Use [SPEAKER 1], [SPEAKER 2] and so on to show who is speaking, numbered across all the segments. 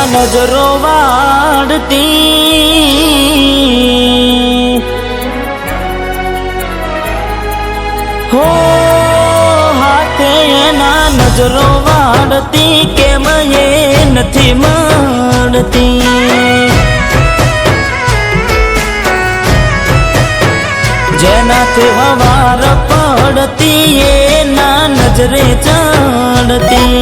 [SPEAKER 1] નજરો વાળતી હો હાથે એના નજરો વાળતી કેમ એ નથી મળતી જેનાથી હવાર પડતી એના નજરે ચડતી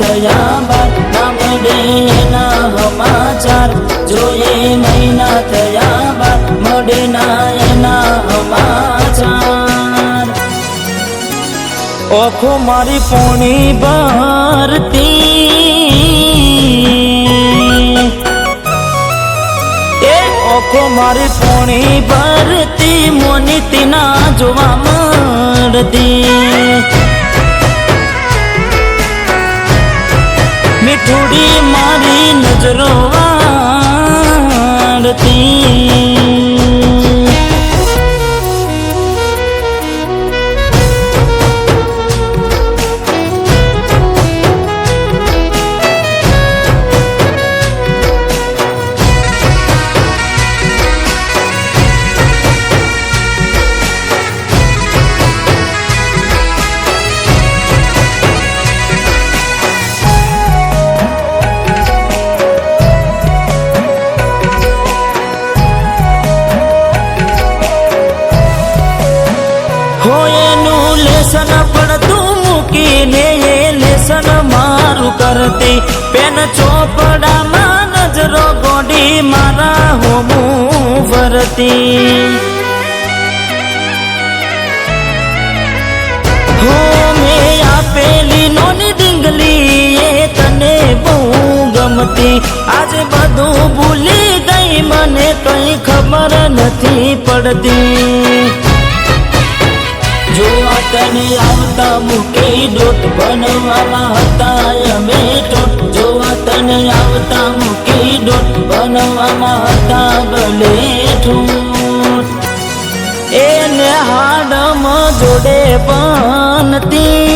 [SPEAKER 1] થયા બાદ ના મળે એના સમાચાર જોઈએ મહિના થયા બાદ મળે ના એના સમાચાર ઓખો મારી પોણી ભરતી એ ઓખો મારી પોણી ભરતી મોનીતી ના જોવા મળતી મીઠુડી મારી નજરો વાળતી લેસન પડતું મૂકીને એ લેસન મારું કરતી પેન ચોપડામાં નજરો ગોડી મારા હોમું ફરતી હો મેં આપેલી નોની ડીંગલી એ તને બહુ ગમતી આજે બધું ભૂલી ગઈ મને કઈ ખબર નથી પડતી જોવા તને આવતા મૂકી ડોટ બનવામાં હતા અમે ઠોટ જોવા તને આવતા મૂકી ડોટ બનવામાં હતા ભલે ઠૂટ એને હાડમાં જોડે બનતી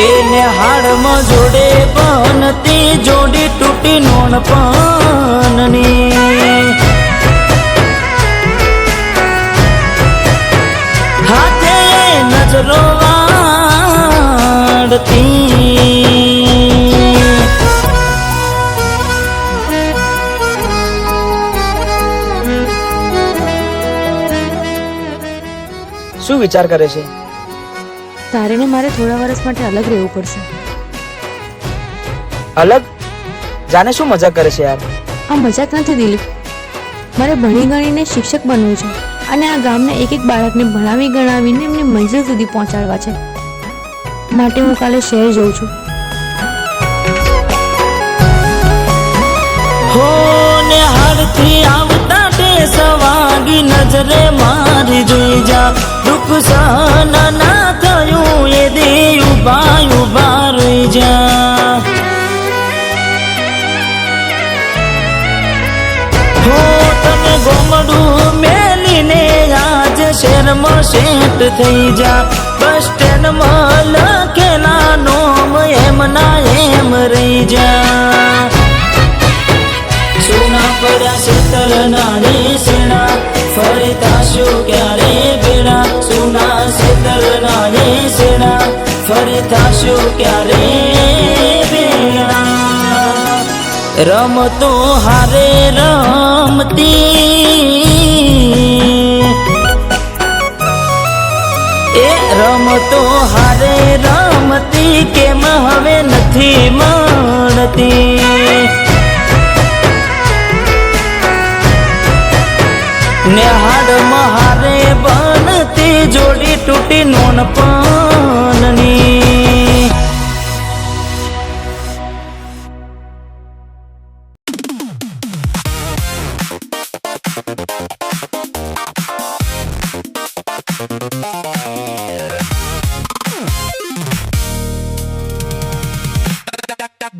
[SPEAKER 1] એને હાડમાં જોડે બનતી જોડી તૂટી નોન પનની હાથે નજરો વાળતી
[SPEAKER 2] શું વિચાર કરે છે?
[SPEAKER 3] તારે ને મારે થોડા વર્ષ માટે અલગ રહેવું પડશે.
[SPEAKER 2] અલગ? જાને શું મજાક કરે છે યાર?
[SPEAKER 3] આ મજાક નથી દિલીપ, મારે ભણી ગણીને શિક્ષક બનવું છે અને આ ગામના એક એક બાળકને ભણાવી ગણાવીને એમની મંજિલ સુધી પહોંચાડવા છે. માટે હું કાલે શહેર જઉં છું.
[SPEAKER 1] હો ને હાડથી આવતા ટેસ વાગી નજરે મારી જોઈ જા દુઃખ સહન ના થયું એ દે ઉભા ઉભા રહી જા હો તને ગોમડું મેલીને આજ શહેરમાં સેટ થઈ જા બસ સ્ટેન્ડમાં લખેલા નોમ એમ ના એમ રહી જા સોના પડ્યા શેતર નાની સેણા ફરી થાશું ક્યારે બેડા સોના શેતર નાની સેણા ફરી થાશું ક્યારે બેડા રમતો હારે રમતી એ રમતો હારે રમતી કેમ હવે નથી મળતી ને હાડ મહારે બનતી જોડી તૂટી non પનની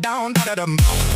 [SPEAKER 4] down, da da dum.